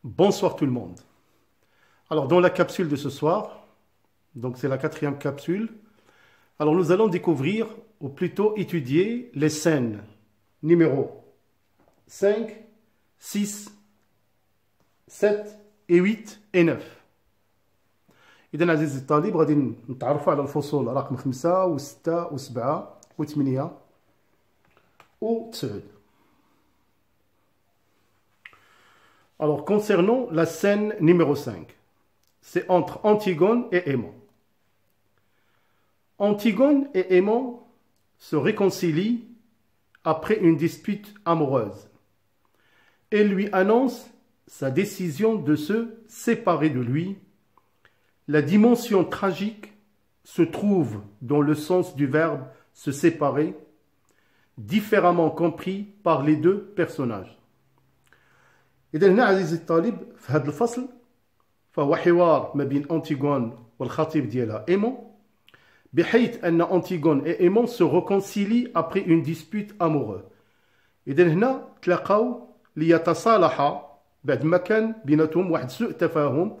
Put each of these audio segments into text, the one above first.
Bonsoir tout le monde. Alors dans la capsule de ce soir, donc c'est la 4e capsule, alors nous allons découvrir, ou plutôt étudier les scènes numéro 5, 6, 7 et 8 et 9. إذن عزيزي الطالب غادي نتعرفوا على الفصول رقم 5 و6 و7 و8 و9. Alors, concernant la scène numéro 5, c'est entre Antigone et Aimon. Antigone et Aimon se réconcilient après une dispute amoureuse et lui annoncent sa décision de se séparer de lui. La dimension tragique se trouve dans le sens du verbe se séparer, différemment compris par les deux personnages. إذا هنا عزيزي الطالب في هذا الفصل فهو حوار ما بين أنتيغون والخطيب ديالها إيمون بحيث أن أنتيغون et إيمون se réconcilient après une dispute amoureuse. إذا هنا تلاقاو ليتصالحا بعد ما كان بيناتهم واحد سوء تفاهم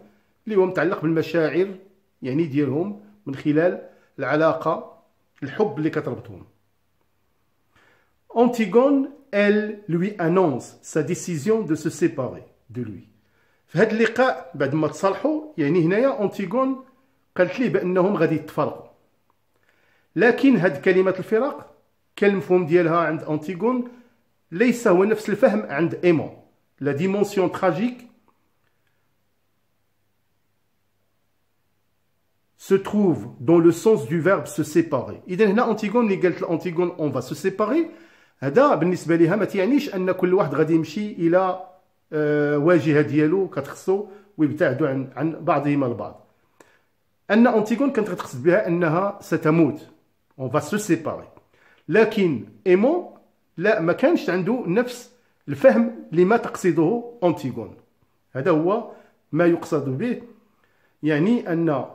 اللي هو متعلق بالمشاعر يعني ديالهم من خلال العلاقة الحب اللي كتربطهم. Antigone, elle, lui annonce sa décision de se séparer de lui. في هذا اللقاء بعد ما تصالحوا يعني هنايا أنتيغون قالت ليه بأنهم غادي يتفرقوا. لكن هذه كلمة الفراق كان المفهوم ديالها عند أنتيغون ليس هو نفس الفهم عند إيمون. La dimension tragique se trouve dans le sens du verbe se séparer. إذا هنا أنتيغون اللي قالت لأنتيغون on va se séparer. هذا بالنسبة لها ما تعنيش أن كل واحد غادي يمشي إلى واجهة ديالو كتخصو ويبتعدوا عن بعضهما البعض. أن أنتيغون كانت كتقصد بها أنها ستموت. On va se séparer. لكن إيمون لا ما كانش عنده نفس الفهم لما تقصده أنتيغون. هذا هو ما يقصد به يعني أن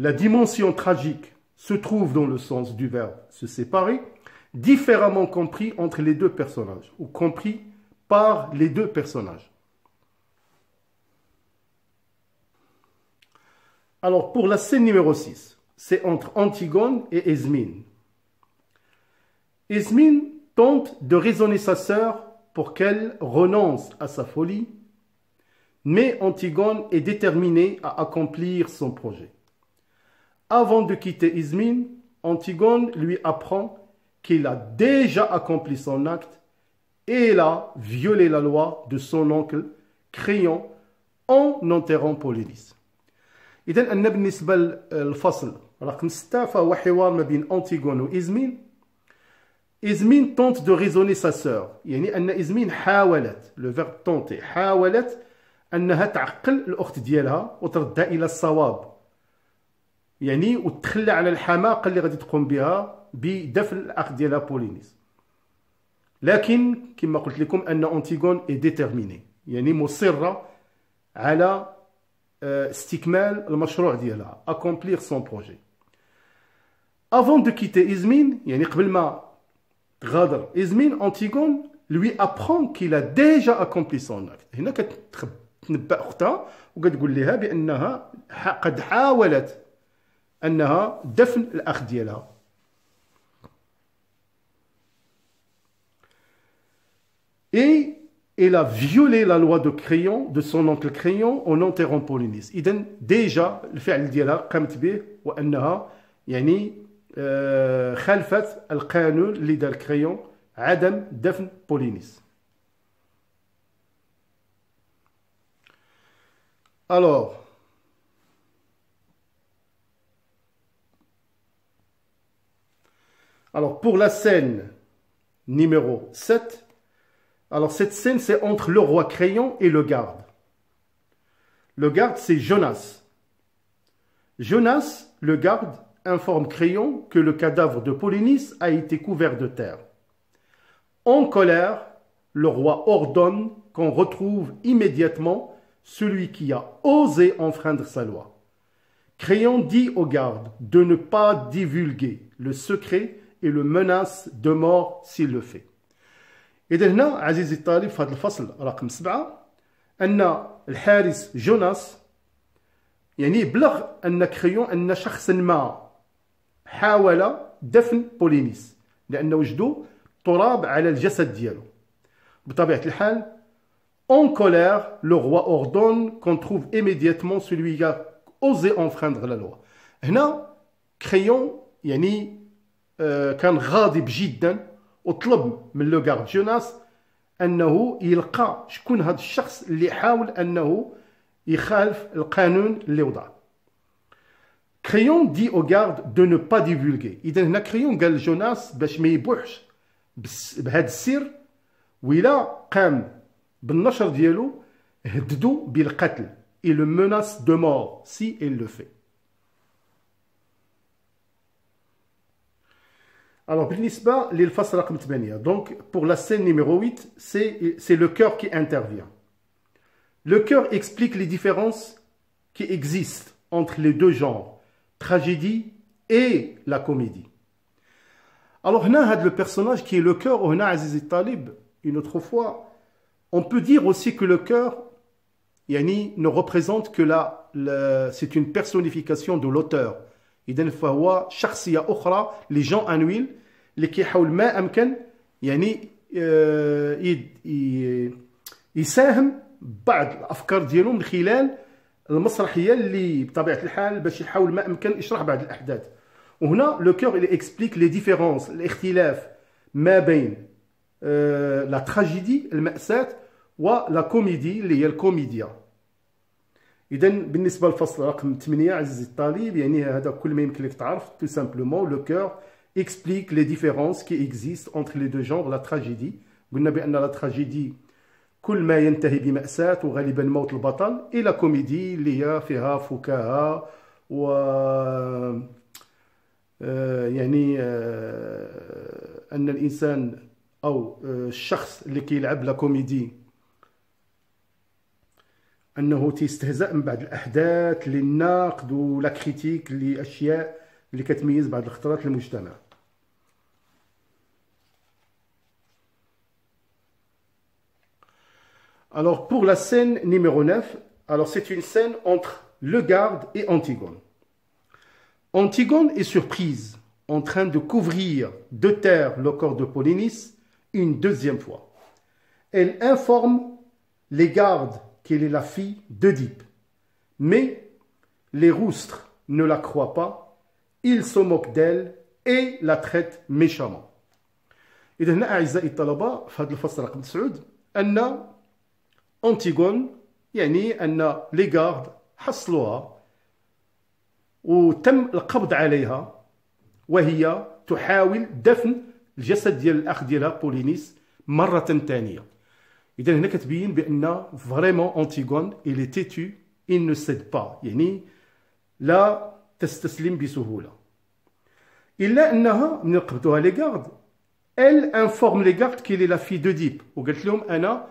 la dimension tragique se trouve dans le sens du verbe se séparer, différemment compris entre les deux personnages, ou compris par les deux personnages. Alors, pour la scène numéro 6, c'est entre Antigone et Esmine. Esmine tente de raisonner sa sœur pour qu'elle renonce à sa folie, mais Antigone est déterminée à accomplir son projet. Avant de quitter Esmine, Antigone lui apprend qu'il a déjà accompli son acte et il a violé la loi de son oncle Créon en enterrant Polynice. إذن أن بالنسبة للفصل رقم 6 فهو حوار ما بين أنتيغون وإزمين. إزمين tente de raisonner sa sœur يعني أن إزمين حاولت le verbe tenter حاولت أنها تعقل الأخت ديالها وتردها إلى الصواب يعني وتخلى على الحماقة اللي غادي تقوم بها بدفن الأخ ديالها بولينيس. لكن كما قلت لكم أن أنتيغون est déterminée يعني مصرة على استكمال المشروع ديالها accomplir son projet. Avant de quitter Izmine يعني قبل ما تغادر إزمين أنتيغون lui apprend qu'il a déjà accompli son acte. هنا كتنبأ أختها وكتقول لها بأنها قد حاولت أنها دفن الأخ ديالها. Et elle a violé la loi de Créon, de son oncle Créon, en enterrant Polynice. إذن déjà الفعل ديالها قامت به وأنها يعني خالفت القانون اللي دار كريون عدم دفن بولينيس. Alors pour la scène numéro 7, alors cette scène c'est entre le roi Créon et le garde. Le garde c'est Jonas. Jonas, le garde, informe Créon que le cadavre de Polynice a été couvert de terre. En colère, le roi ordonne qu'on retrouve immédiatement celui qui a osé enfreindre sa loi. Créon dit au garde de ne pas divulguer le secret et le menace de mort s'il le fait. إذا هنا عزيزي الطالب في هذا الفصل رقم 7 أن الحارس جوناس يعني بلغ أن كريون أن شخص ما حاول دفن بولينيس لأن وجدوا تراب على الجسد ديالو. بطبيعة الحال en colère, le roi ordonne qu'on trouve immédiatement celui qui a osé enfreindre la loi. هنا كريون يعني كان غاضب جدا وطلب من لو غارد جوناس أنه يلقى شكون هذا الشخص اللي حاول أنه يخالف القانون اللي وضع. كريون دي او غارد دو نو با ديفولغي. إذا هنا كريون قال لجوناس باش ما يبوحش بهذا السر وإلا قام بالنشر ديالو هددو بالقتل. Et le menace de mort si il le fait. Alors, بالنسبة للفصل رقم 8. Donc, pour la scène numéro 8, c'est le cœur qui intervient. Le cœur explique les différences qui existent entre les deux genres, tragédie et la comédie. Alors, هنا هذا le personnage qui est le cœur, وهنا عزيزي الطالب, une autre fois, on peut dire aussi que le cœur يعني ne représente que c'est une personnification de l'auteur. إذن فهو شخصية أخرى لجان أنويل اللي كيحاول ما أمكن يعني يساهم بعض الأفكار ديالو من خلال المسرحية اللي بطبيعة الحال باش يحاول ما أمكن يشرح بعض الأحداث. وهنا لو كور il explique les différences الاختلاف ما بين لا تراجيدي المأساة ولا كوميدي اللي هي الكوميديا. إذا بالنسبة للفصل رقم 8 عزيزي الطالب يعني هذا كل ما يمكن لك تعرف tout simplement le cœur explique les différences qui existent entre les deux genres. La tragédie قلنا بأن لا تراجيدي كل ما ينتهي بمأساة وغالبا موت البطل، et la comédie اللي هي فيها فكاهة و يعني أن الإنسان أو الشخص اللي كيلعب لا كوميدي أنه تيستهزأ من بعض الأحداث للنقد ولا كريتيك لأشياء اللي كتميز بعض الخطرات المجتمع. Alors pour la scène numéro 9, alors c'est une scène entre le garde et Antigone. Antigone est surprise en train de couvrir de terre le corps de Polynice une deuxième fois. Elle informe les gardes qu'elle est la fille d'Œdipe. Mais les roustres ne la croient pas, ils se moquent d'elle et la traitent méchamment. إذا هنا أعزائي الطلبة في هذا الفصل رقم 9 أن أنتيغون يعني أن لي غارد حصلوها وتم القبض عليها وهي تحاول دفن الجسد ديال الأخ ديالها بولينيس مرة ثانية. إذا هنا كتبين بأن فريمون أنتيغون إلي تيتو إل نو سيد با يعني لا تستسلم بسهولة. إلا أنها من قبضوها لي غارد elle informe les gardes qu'elle est la fille d'Œdipe وقالت لهم أنا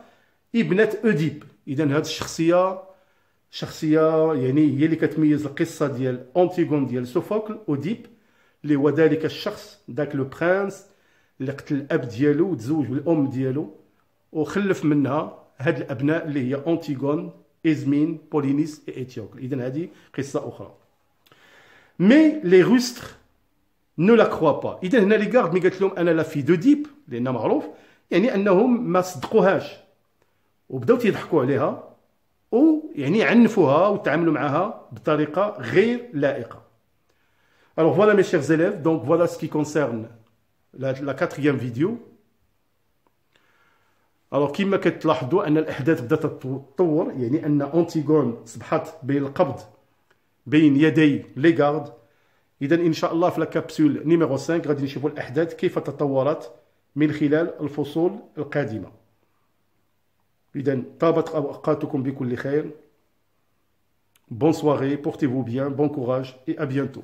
ابنة أوديب. إذا هذه شخصية يعني هي اللي كتميز القصة ديال أنتيغون ديال سوفوكل أوديب اللي هو ذلك الشخص ذاك لو برانس اللي قتل الأب ديالو وتزوج بالأم ديالو وخلف منها هاد الأبناء اللي هي أنتيغون إزمين بولينيس إيتيوكل. إذا هذه قصة أخرى. مي لي روستر نو لا كروا با. إذا هنا لي غارد ملي قالت لهم أنا لا في دوديب لأنها معروف يعني أنهم ما صدقوهاش وبداو تيضحكوا عليها ويعني عنفوها وتعاملوا معها بطريقة غير لائقة. Alors voilà mes chers élèves, donc voilà ce qui concerne la quatrième vidéo. Alors كما كتلاحظوا أن الأحداث بدات تتطور يعني أن أنتيغون صبحت بين القبض بين يدي لي غارد. إذا إن شاء الله في الكابسول نيميرو 5 غادي نشوفوا الأحداث كيف تطورت من خلال الفصول القادمة. إذا طابت أوقاتكم بكل خير. Bonne soirée, portez-vous bien, bon courage et à bientôt.